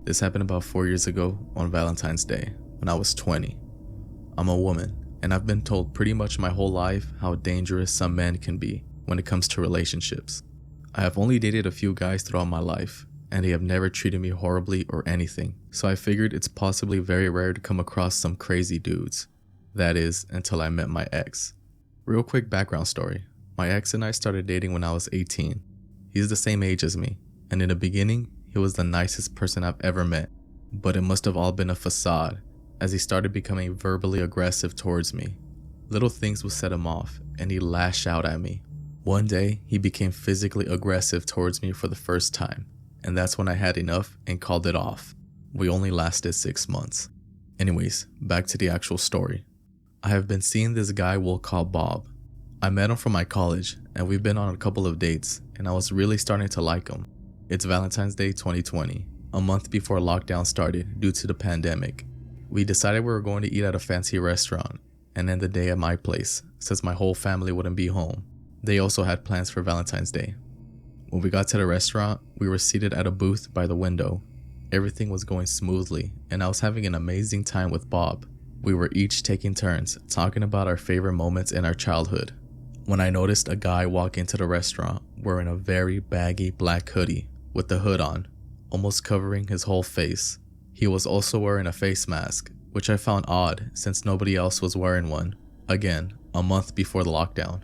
This happened about 4 years ago on Valentine's Day when I was 20. I'm a woman, and I've been told pretty much my whole life how dangerous some men can be when it comes to relationships. I have only dated a few guys throughout my life, and they have never treated me horribly or anything, so I figured it's possibly very rare to come across some crazy dudes. That is, until I met my ex. Real quick background story. My ex and I started dating when I was 18. He's the same age as me, and in the beginning, he was the nicest person I've ever met, but it must have all been a facade, as he started becoming verbally aggressive towards me. Little things would set him off, and he'd lash out at me. One day, he became physically aggressive towards me for the first time, and that's when I had enough and called it off. We only lasted 6 months. Anyways, back to the actual story. I have been seeing this guy we'll call Bob. I met him from my college, and we've been on a couple of dates, and I was really starting to like him. It's Valentine's Day 2020, a month before lockdown started due to the pandemic. We decided we were going to eat at a fancy restaurant and end the day at my place since my whole family wouldn't be home. They also had plans for Valentine's Day. When we got to the restaurant, we were seated at a booth by the window. Everything was going smoothly, and I was having an amazing time with Bob. We were each taking turns talking about our favorite moments in our childhood. When I noticed a guy walk into the restaurant wearing a very baggy black hoodie with the hood on, almost covering his whole face. He was also wearing a face mask, which I found odd since nobody else was wearing one. Again, a month before the lockdown.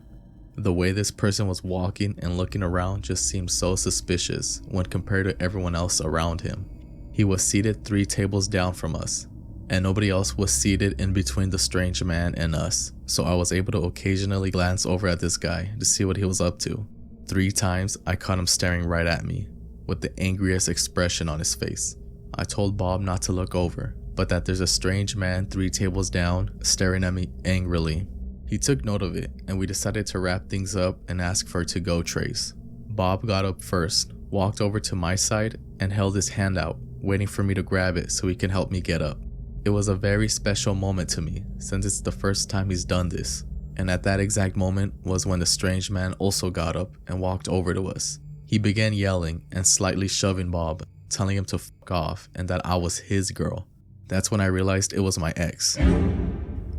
The way this person was walking and looking around just seemed so suspicious when compared to everyone else around him. He was seated 3 tables down from us, and nobody else was seated in between the strange man and us, so I was able to occasionally glance over at this guy to see what he was up to. 3 times I caught him staring right at me, with the angriest expression on his face. I told Bob not to look over, but that there's a strange man 3 tables down staring at me angrily. He took note of it, and we decided to wrap things up and ask for to-go trays. Bob got up first, walked over to my side, and held his hand out, waiting for me to grab it so he can help me get up. It was a very special moment to me, since it's the first time he's done this, and at that exact moment was when the strange man also got up and walked over to us. He began yelling and slightly shoving Bob, telling him to fuck off and that I was his girl. That's when I realized it was my ex.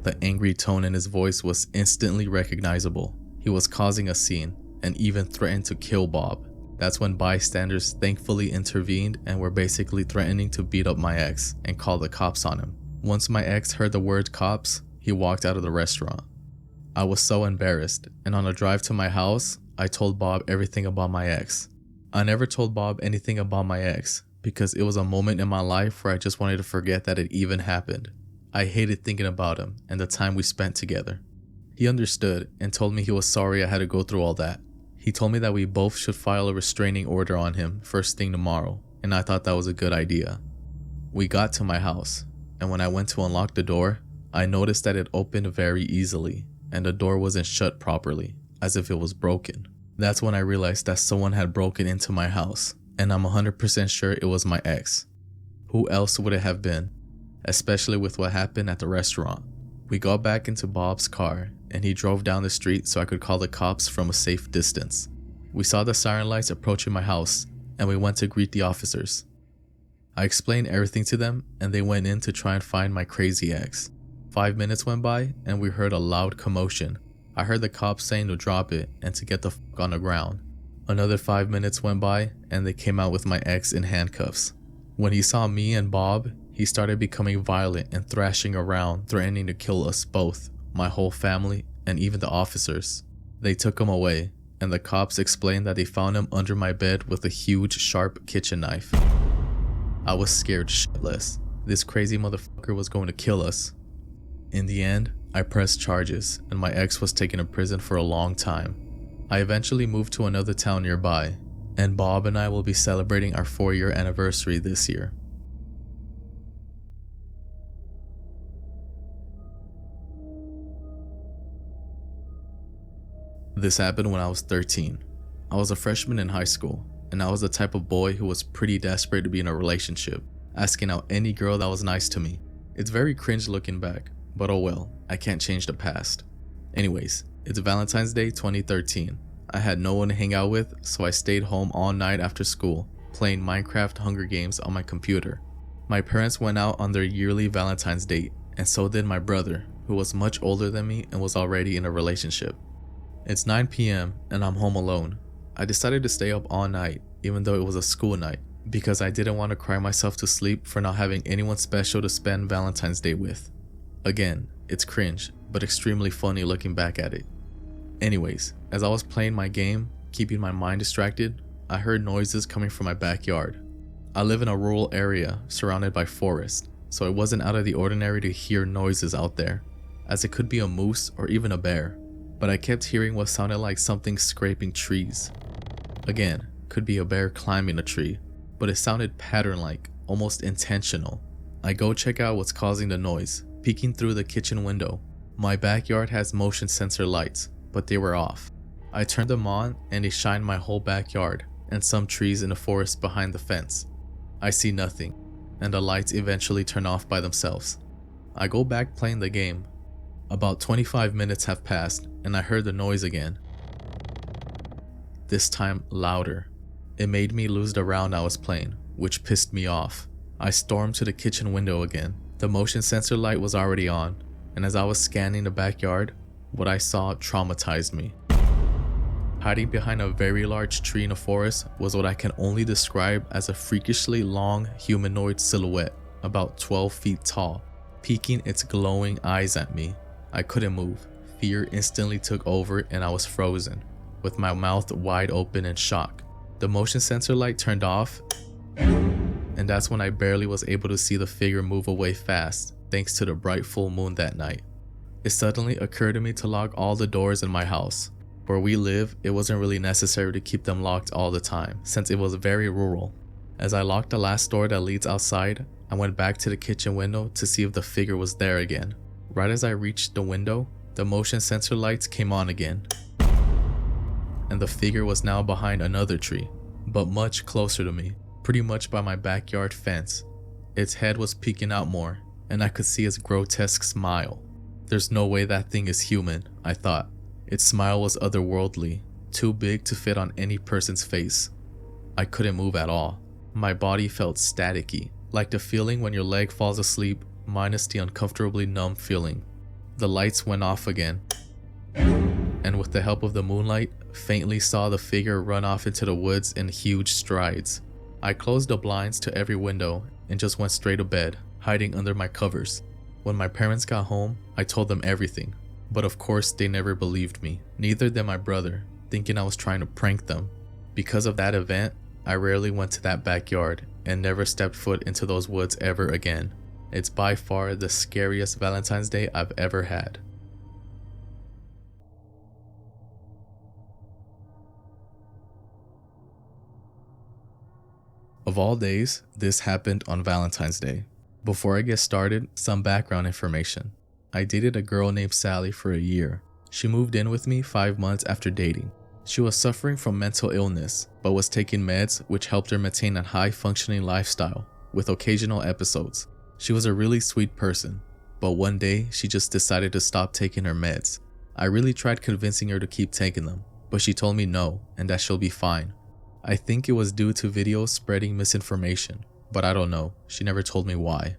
The angry tone in his voice was instantly recognizable. He was causing a scene and even threatened to kill Bob. That's when bystanders thankfully intervened and were basically threatening to beat up my ex and call the cops on him. Once my ex heard the word cops, he walked out of the restaurant. I was so embarrassed, and on a drive to my house, I told Bob everything about my ex. I never told Bob anything about my ex because it was a moment in my life where I just wanted to forget that it even happened. I hated thinking about him and the time we spent together. He understood and told me he was sorry I had to go through all that. He told me that we both should file a restraining order on him first thing tomorrow, and I thought that was a good idea. We got to my house, and when I went to unlock the door, I noticed that it opened very easily, and the door wasn't shut properly, as if it was broken. That's when I realized that someone had broken into my house, and I'm 100% sure it was my ex. Who else would it have been? Especially with what happened at the restaurant. We got back into Bob's car, and he drove down the street so I could call the cops from a safe distance. We saw the siren lights approaching my house, and we went to greet the officers. I explained everything to them, and they went in to try and find my crazy ex. 5 minutes went by, and we heard a loud commotion. I heard the cops saying to drop it and to get the fuck on the ground. Another 5 minutes went by, and they came out with my ex in handcuffs. When he saw me and Bob, he started becoming violent and thrashing around, threatening to kill us both, my whole family, and even the officers. They took him away, and the cops explained that they found him under my bed with a huge, sharp kitchen knife. I was scared shitless. This crazy motherfucker was going to kill us. In the end, I pressed charges, and my ex was taken to prison for a long time. I eventually moved to another town nearby, and Bob and I will be celebrating our 4-year anniversary this year. This happened when I was 13. I was a freshman in high school, and I was the type of boy who was pretty desperate to be in a relationship, asking out any girl that was nice to me. It's very cringe looking back, But oh well, I can't change the past. Anyways, it's Valentine's Day 2013. I had no one to hang out with, so I stayed home all night after school, playing Minecraft Hunger Games on my computer. My parents went out on their yearly Valentine's date, and so did my brother, who was much older than me and was already in a relationship. It's 9 p.m. and I'm home alone. I decided to stay up all night, even though it was a school night, because I didn't want to cry myself to sleep for not having anyone special to spend Valentine's Day with. Again, it's cringe, but extremely funny looking back at it. Anyways, as I was playing my game, keeping my mind distracted, I heard noises coming from my backyard. I live in a rural area surrounded by forest, so it wasn't out of the ordinary to hear noises out there, as it could be a moose or even a bear, but I kept hearing what sounded like something scraping trees. Again, could be a bear climbing a tree, but it sounded pattern-like, almost intentional. I go check out what's causing the noise, peeking through the kitchen window. My backyard has motion sensor lights, but they were off. I turned them on and they shined my whole backyard and some trees in the forest behind the fence. I see nothing, and the lights eventually turn off by themselves. I go back playing the game. About 25 minutes have passed and I heard the noise again. This time louder. It made me lose the round I was playing, which pissed me off. I stormed to the kitchen window again. The motion sensor light was already on, and as I was scanning the backyard, what I saw traumatized me. Hiding behind a very large tree in a forest was what I can only describe as a freakishly long humanoid silhouette, about 12 feet tall, peeking its glowing eyes at me. I couldn't move. Fear instantly took over and I was frozen, with my mouth wide open in shock. The motion sensor light turned off, and that's when I barely was able to see the figure move away fast, thanks to the bright full moon that night. It suddenly occurred to me to lock all the doors in my house. Where we live, it wasn't really necessary to keep them locked all the time, since it was very rural. As I locked the last door that leads outside, I went back to the kitchen window to see if the figure was there again. Right as I reached the window, the motion sensor lights came on again, and the figure was now behind another tree, but much closer to me, pretty much by my backyard fence. Its head was peeking out more, and I could see its grotesque smile. There's no way that thing is human, I thought. Its smile was otherworldly, too big to fit on any person's face. I couldn't move at all. My body felt staticky, like the feeling when your leg falls asleep, minus the uncomfortably numb feeling. The lights went off again, and with the help of the moonlight, faintly saw the figure run off into the woods in huge strides. I closed the blinds to every window and just went straight to bed, hiding under my covers. When my parents got home, I told them everything. But of course they never believed me, neither did my brother, thinking I was trying to prank them. Because of that event, I rarely went to that backyard and never stepped foot into those woods ever again. It's by far the scariest Valentine's Day I've ever had. Of all days, this happened on Valentine's Day. Before I get started, some background information. I dated a girl named Sally for a year. She moved in with me 5 months after dating. She was suffering from mental illness, but was taking meds which helped her maintain a high-functioning lifestyle, with occasional episodes. She was a really sweet person, but one day she just decided to stop taking her meds. I really tried convincing her to keep taking them, but she told me no, and that she'll be fine. I think it was due to videos spreading misinformation, but I don't know. She never told me why.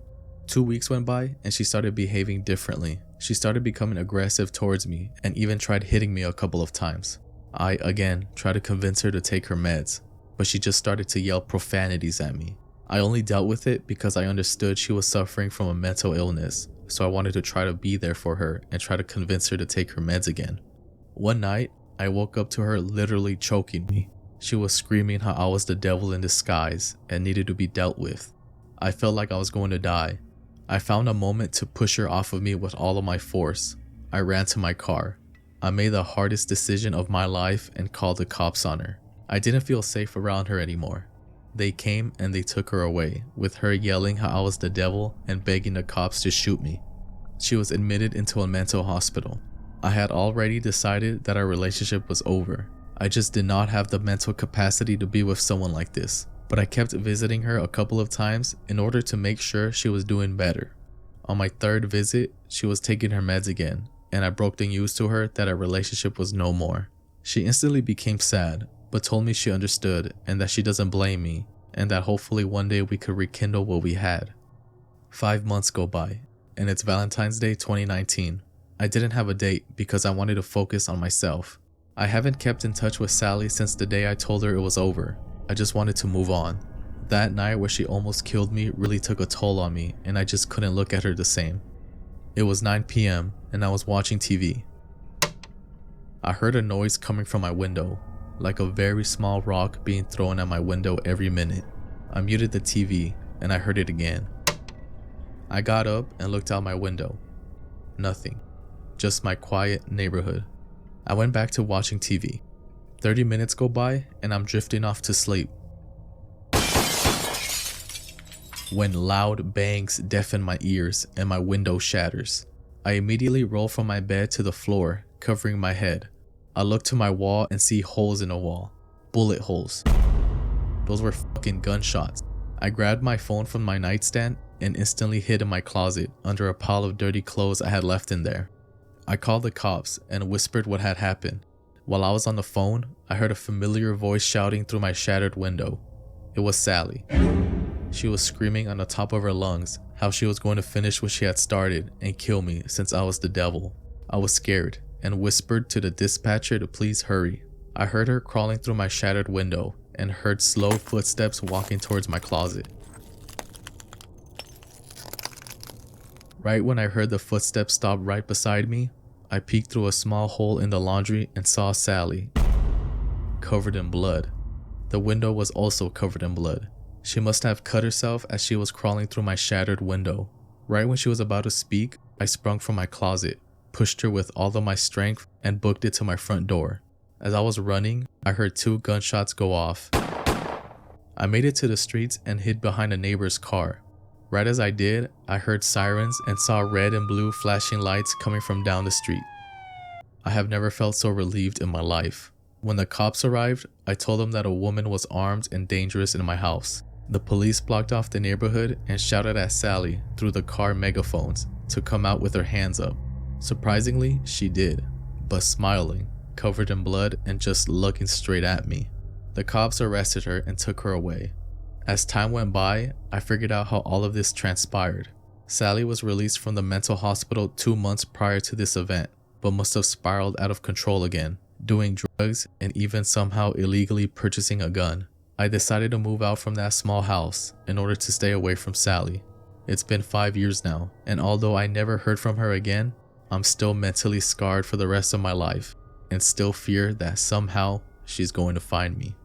2 weeks went by and she started behaving differently. She started becoming aggressive towards me and even tried hitting me a couple of times. I, again, tried to convince her to take her meds, but she just started to yell profanities at me. I only dealt with it because I understood she was suffering from a mental illness, so I wanted to try to be there for her and try to convince her to take her meds again. One night, I woke up to her literally choking me. She was screaming how I was the devil in disguise and needed to be dealt with. I felt like I was going to die. I found a moment to push her off of me with all of my force. I ran to my car. I made the hardest decision of my life and called the cops on her. I didn't feel safe around her anymore. They came and they took her away, with her yelling how I was the devil and begging the cops to shoot me. She was admitted into a mental hospital. I had already decided that our relationship was over. I just did not have the mental capacity to be with someone like this. But I kept visiting her a couple of times in order to make sure she was doing better. On my third visit, she was taking her meds again, and I broke the news to her that our relationship was no more. She instantly became sad, but told me she understood and that she doesn't blame me, and that hopefully one day we could rekindle what we had. 5 months go by, and it's Valentine's Day 2019. I didn't have a date because I wanted to focus on myself. I haven't kept in touch with Sally since the day I told her it was over. I just wanted to move on. That night where she almost killed me really took a toll on me, and I just couldn't look at her the same. It was 9 p.m. and I was watching TV. I heard a noise coming from my window, like a very small rock being thrown at my window every minute. I muted the TV and I heard it again. I got up and looked out my window. Nothing. Just my quiet neighborhood. I went back to watching TV. 30 minutes go by and I'm drifting off to sleep, when loud bangs deafen my ears and my window shatters. I immediately roll from my bed to the floor, covering my head. I look to my wall and see holes in the wall. Bullet holes. Those were fucking gunshots. I grabbed my phone from my nightstand and instantly hid in my closet under a pile of dirty clothes I had left in there. I called the cops and whispered what had happened. While I was on the phone, I heard a familiar voice shouting through my shattered window. It was Sally. She was screaming on the top of her lungs how she was going to finish what she had started and kill me since I was the devil. I was scared and whispered to the dispatcher to please hurry. I heard her crawling through my shattered window and heard slow footsteps walking towards my closet. Right when I heard the footsteps stop right beside me, I peeked through a small hole in the laundry and saw Sally, covered in blood. The window was also covered in blood. She must have cut herself as she was crawling through my shattered window. Right when she was about to speak, I sprung from my closet, pushed her with all of my strength, and booked it to my front door. As I was running, I heard 2 gunshots go off. I made it to the streets and hid behind a neighbor's car. Right as I did, I heard sirens and saw red and blue flashing lights coming from down the street. I have never felt so relieved in my life. When the cops arrived, I told them that a woman was armed and dangerous in my house. The police blocked off the neighborhood and shouted at Sally through the car megaphones to come out with her hands up. Surprisingly, she did, but smiling, covered in blood and just looking straight at me. The cops arrested her and took her away. As time went by, I figured out how all of this transpired. Sally was released from the mental hospital 2 months prior to this event, but must have spiraled out of control again, doing drugs and even somehow illegally purchasing a gun. I decided to move out from that small house in order to stay away from Sally. It's been 5 years now, and although I never heard from her again, I'm still mentally scarred for the rest of my life and still fear that somehow she's going to find me.